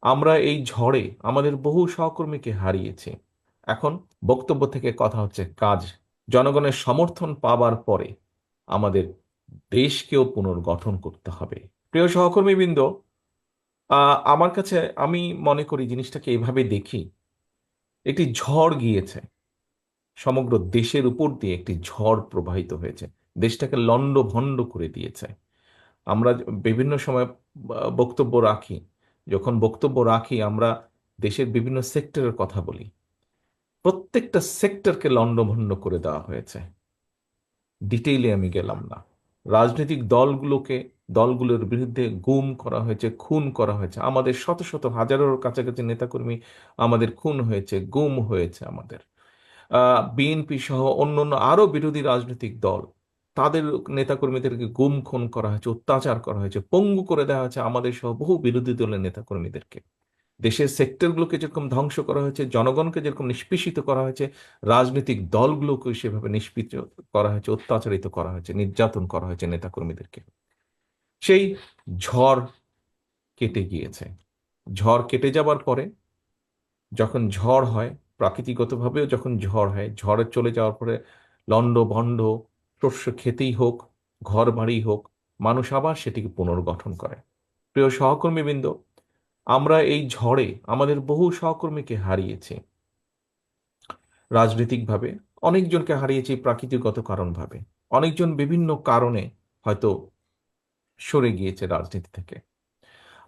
আমরা এই ঝড়ে আমাদের বহু সহকর্মীকে হারিয়েছি। এখন বক্তব্য থেকে কথা হচ্ছে কাজ। জনগণের সমর্থন পাবার পরে আমাদের দেশকেও পুনর্গঠন করতে হবে। প্রিয় সহকর্মীবৃন্দ, আমার কাছে আমি মনে করি জিনিসটাকে এইভাবে দেখি। একটি ঝড় গিয়েছে, সমগ্র দেশের উপর দিয়ে একটি ঝড় প্রবাহিত হয়েছে, দেশটাকে লণ্ডভণ্ড করে দিয়েছে। আমরা বিভিন্ন সময় বক্তব্য রাখি। যখন বক্তব্য রাখি আমরা দেশের বিভিন্ন সেক্টরের কথা বলি। প্রত্যেকটা সেক্টরকে লণ্ডভণ্ড করে দেওয়া হয়েছে। ডিটেইলে আমি গেলাম না। রাজনৈতিক দলগুলোর বিরুদ্ধে গুম করা হয়েছে, খুন করা হয়েছে। আমাদের শত শত হাজারের কাছাকাছি নেতাকর্মী আমাদের খুন হয়েছে, গুম হয়েছে। আমাদের বিএনপি সহ অন্যান্য আরো বিরোধী রাজনৈতিক দল, তাদের নেতাকর্মীদেরকে গুম খুন করা হয়েছে, অত্যাচার করা হয়েছে, পঙ্গু করে দেওয়া হয়েছে আমাদের সহ বহু বিরোধী দলের নেতাকর্মীদেরকে। দেশের সেক্টরগুলোকে যেরকম ধ্বংস করা হয়েছে, জনগণকে যেরকম নিষ্পেষিত করা হয়েছে, রাজনৈতিক দলগুলোকে সেভাবে নিষ্পিত করা হয়েছে, অত্যাচারিত করা হয়েছে, নির্যাতন করা হয়েছে নেতাকর্মীদেরকে। সেই ঝড় কেটে গিয়েছে। ঝড় কেটে যাবার পরে যখন ঝড় হয়, প্রাকৃতিকগতভাবেও যখন ঝড় হয়, ঝড়ে চলে যাওয়ার পরে লন্ড ভন্ড শস্য খেতেই হোক, ঘর বাড়ি হোক, মানুষ আবার সেটিকে পুনর্গঠন করে। প্রিয় সহকর্মীবৃন্দ, আমরা এই ঝড়ে আমাদের বহু সহকর্মীকে হারিয়েছি। রাজনৈতিকভাবে অনেকজনকে হারিয়েছি, প্রাকৃতিকগত কারণভাবে অনেকজন বিভিন্ন কারণে হয়তো সরে গিয়েছে রাজনীতি থেকে।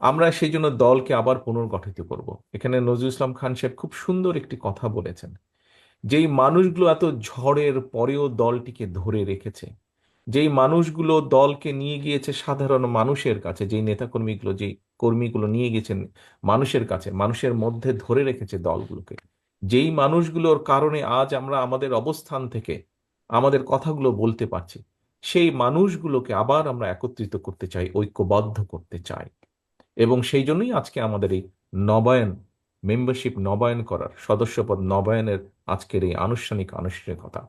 আমরা সেই জন্য দলকে আবার পুনর্গঠিত করব। এখানে নজরুল ইসলাম খান সাহেব খুব সুন্দর একটি কথা বলেছেন। যেই মানুষগুলো এত ঝড়ের পরেও দলটিকে ধরে রেখেছে, যেই মানুষগুলো দলকে নিয়ে গিয়েছে সাধারণ মানুষের কাছে, যেই নেতাকর্মীগুলো, যেই কর্মীগুলো নিয়ে গেছেন মানুষের কাছে, মানুষের মধ্যে ধরে রেখেছে দলগুলোকে, যেই মানুষগুলোর কারণে আজ আমরা আমাদের অবস্থান থেকে আমাদের কথাগুলো বলতে পারছি, সেই মানুষগুলোকে আবার আমরা একত্রিত করতে চাই, ঐক্যবদ্ধ করতে চাই। এবং সেই জন্যই আজকে আমাদের এই নবায়ন, মেম্বারশিপ নবায়ন করার, সদস্যপদ নবায়নের আজকের এই আনুষ্ঠানিকতা।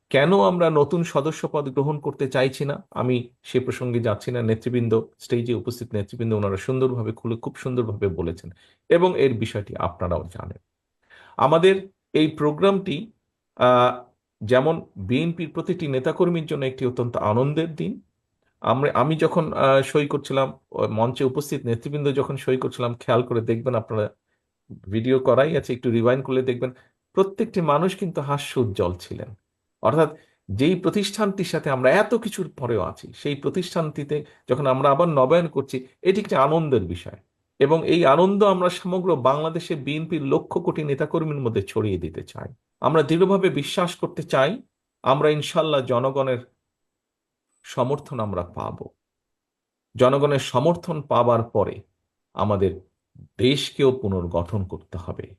কেন আমরা নতুন সদস্যপদ গ্রহণ করতে চাইছি না, আমি সে প্রসঙ্গে যাচ্ছি না। নেতৃবৃন্দ, স্টেজে উপস্থিত নেতৃবৃন্দ, ওনারা সুন্দরভাবে খুব সুন্দরভাবে বলেছেন এবং এর বিষয়টি আপনারাও জানেন। আমাদের এই প্রোগ্রামটি আহ, যেমন বিএনপির প্রতিটি নেতাকর্মীর জন্য একটি অত্যন্ত আনন্দের দিন। আমি যখন সই করছিলাম, মঞ্চে উপস্থিত নেতৃবৃন্দ যখন সই করছিলাম, খেয়াল করে দেখবেন আপনারা, ভিডিও করাই আছে, একটু রিওয়াইন্ড করলে দেখবেন প্রত্যেকটি মানুষ কিন্তু হাস্য উজ্জ্বল ছিলেন। অর্থাৎ যেই প্রতিষ্ঠানটির সাথে আমরা এত কিছুর পরেও আছি, সেই প্রতিষ্ঠানটিতে যখন আমরা আবার নবায়ন করছি, এটি একটি আনন্দের বিষয়। এবং এই আনন্দ আমরা সমগ্র বাংলাদেশে বিএনপির লক্ষ কোটি নেতাকর্মীর মধ্যে ছড়িয়ে দিতে চাই। আমরা দৃঢ়ভাবে বিশ্বাস করতে চাই আমরা ইনশাল্লাহ জনগণের সমর্থন আমরা পাব। জনগণের সমর্থন পাবার পরে আমাদের দেশকেও পুনর্গঠন করতে হবে।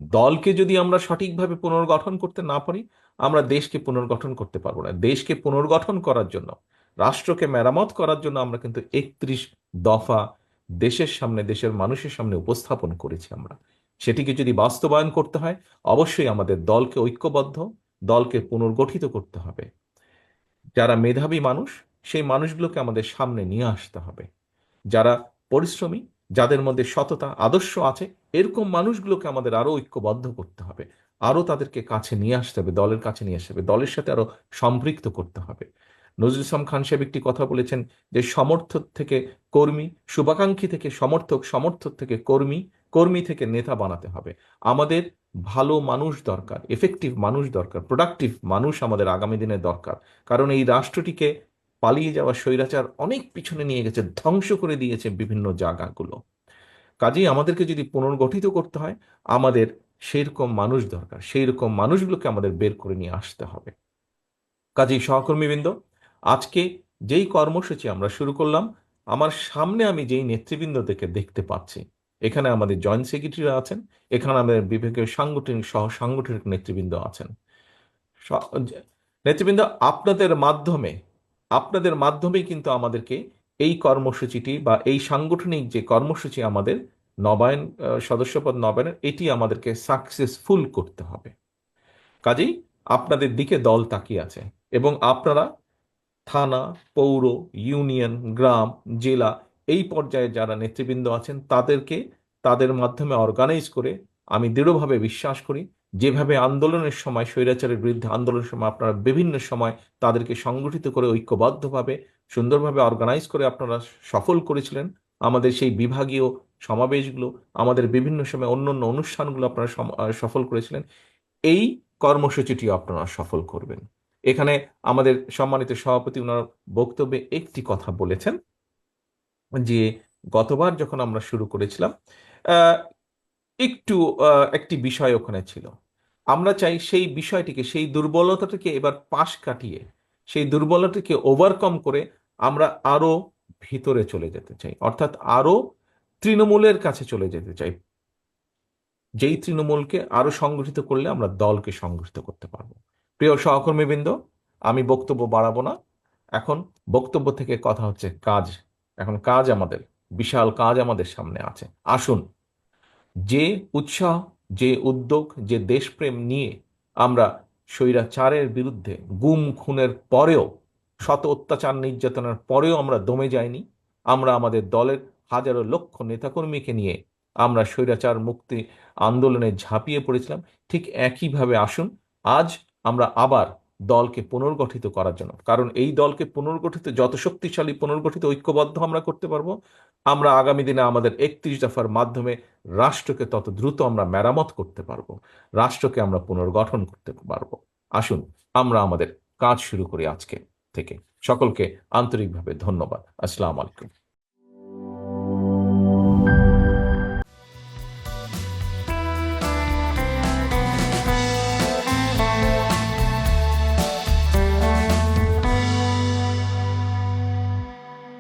দলকে যদি আমরা সঠিকভাবে পুনর্গঠন করতে না পারি, আমরা দেশকে পুনর্গঠন করতে পারবো না। দেশকে পুনর্গঠন করার জন্য, রাষ্ট্রকে মেরামত করার জন্য আমরা কিন্তু 31 দফা দেশের সামনে, দেশের মানুষের সামনে উপস্থাপন করেছি আমরা। সেটিকে যদি বাস্তবায়ন করতে হয়, অবশ্যই আমাদের দলকে ঐক্যবদ্ধ, দলকে পুনর্গঠিত করতে হবে। যারা মেধাবী মানুষ, সেই মানুষগুলোকে আমাদের সামনে নিয়ে আসতে হবে। যারা পরিশ্রমী, যাদের মধ্যে সততা আদর্শ আছে, এরকম মানুষগুলোকে আমাদের আরো ঐক্যবদ্ধ করতে হবে। আরো তাদেরকে কাছে নিয়ে আসতে হবে, দলের কাছে নিয়ে আসতে হবে, দলের সাথে আরো সম্পৃক্ত করতে হবে। নজরুল ইসলাম খান সাহেব একটি কথা বলেছেন যে সমর্থক থেকে কর্মী, শুভাকাঙ্ক্ষী থেকে সমর্থক, সমর্থক থেকে কর্মী, কর্মী থেকে নেতা বানাতে হবে। আমাদের ভালো মানুষ দরকার, এফেক্টিভ মানুষ দরকার, প্রোডাক্টিভ মানুষ আমাদের আগামী দিনে দরকার। কারণ এই রাষ্ট্রটিকে পালিয়ে যাওয়া স্বৈরাচার অনেক পিছনে নিয়ে গেছে, ধ্বংস করে দিয়েছে বিভিন্ন জায়গাগুলো। কাজেই আমাদেরকে যদি পুনর্গঠিত করতে হয়, আমাদের সেইরকম মানুষ দরকার, সেই রকম মানুষগুলোকে আমাদের বের করে নিয়ে আসতে হবে। কাজেই সহকর্মীবৃন্দ, আজকে যেই কর্মসূচি আমরা শুরু করলাম, আমার সামনে আমি যেই নেতৃবৃন্দদেরকে দেখতে পাচ্ছি, এখানে আমাদের জয়েন্ট সেক্রেটারিরা আছেন, এখানে আমাদের বিভাগীয় সাংগঠনিক সহ সাংগঠনিক নেতৃবৃন্দ আছেন। স- নেতৃবৃন্দ, আপনাদের মাধ্যমেই কিন্তু আমাদেরকে এই কর্মসূচিটি বা এই সাংগঠনিক যে কর্মসূচি আমাদের নবায়ন, সদস্যপদ নবায়নের, এটি আমাদেরকে সাকসেসফুল করতে হবে। কাজেই আপনাদের দিকে দল তাকিয়ে আছে এবং আপনারা থানা, পৌর, ইউনিয়ন, গ্রাম, জেলা, এই পর্যায়ে যারা নেতৃবৃন্দ আছেন, তাদের মাধ্যমে অর্গানাইজ করে আমি দৃঢ়ভাবে বিশ্বাস করি যেভাবে আন্দোলনের সময় স্বৈরাচারের বিরুদ্ধে আন্দোলনের সময় আপনারা বিভিন্ন সময় তাদেরকে সংগঠিত করে ঐক্যবদ্ধভাবে সুন্দরভাবে অর্গানাইজ করে আপনারা সফল করেছিলেন আমাদের সেই বিভাগীয় সমাবেশগুলো, আমাদের বিভিন্ন সময় অন্য অন্য অনুষ্ঠানগুলো আপনারা সফল করেছিলেন, এই কর্মসূচিটিও আপনারা সফল করবেন। এখানে আমাদের সম্মানিত সভাপতি ওনার বক্তব্যে একটি কথা বলেছেন যে গতবার যখন আমরা শুরু করেছিলাম আহ, একটু একটি বিষয় ওখানে ছিল। আমরা চাই সেই বিষয়টিকে, সেই দুর্বলতাটিকে এবার পাশ কাটিয়ে, সেই দুর্বলতাকে ওভারকাম করে আমরা আরো ভিতরে চলে যেতে চাই, অর্থাৎ আরো তৃণমূলের কাছে চলে যেতে চাই। যেই তৃণমূলকে আরো সংগঠিত করলে আমরা দলকে সংগঠিত করতে পারবো। প্রিয় সহকর্মীবৃন্দ, আমি বক্তব্য বাড়াবো না। এখন বক্তব্য থেকে কথা হচ্ছে কাজ। এখন কাজ আমাদের, বিশাল কাজ আমাদের সামনে আছে। আসুন, যে উৎসাহ, যে উদ্যোগ, যে দেশপ্রেম নিয়ে আমরা স্বৈরাচারের বিরুদ্ধে গুম খুনের পরেও, শত অত্যাচার নির্যাতনের পরেও আমরা দমে যাইনি। আমরা আমাদের দলের হাজারো লক্ষ নেতাকর্মীকে নিয়ে আমরা স্বৈরাচার মুক্তি আন্দোলনে ঝাঁপিয়ে পড়েছিলাম। ঠিক একইভাবে আসুন আজ আমরা আবার দলকে পুনর্গঠিত করার জন্য, কারণ এই দলকে পুনর্গঠিত, যত শক্তিশালী পুনর্গঠিত ঐক্যবদ্ধ আমরা করতে পারবো, আমরা আগামী দিনে আমাদের 31 দফার মাধ্যমে রাষ্ট্রকে তত দ্রুত আমরা মেরামত করতে পারবো, রাষ্ট্রকে আমরা পুনর্গঠন করতে পারবো। আসুন আমরা আমাদের কাজ শুরু করি আজকে থেকে। সকলকে আন্তরিকভাবে ধন্যবাদ। আসসালামু আলাইকুম।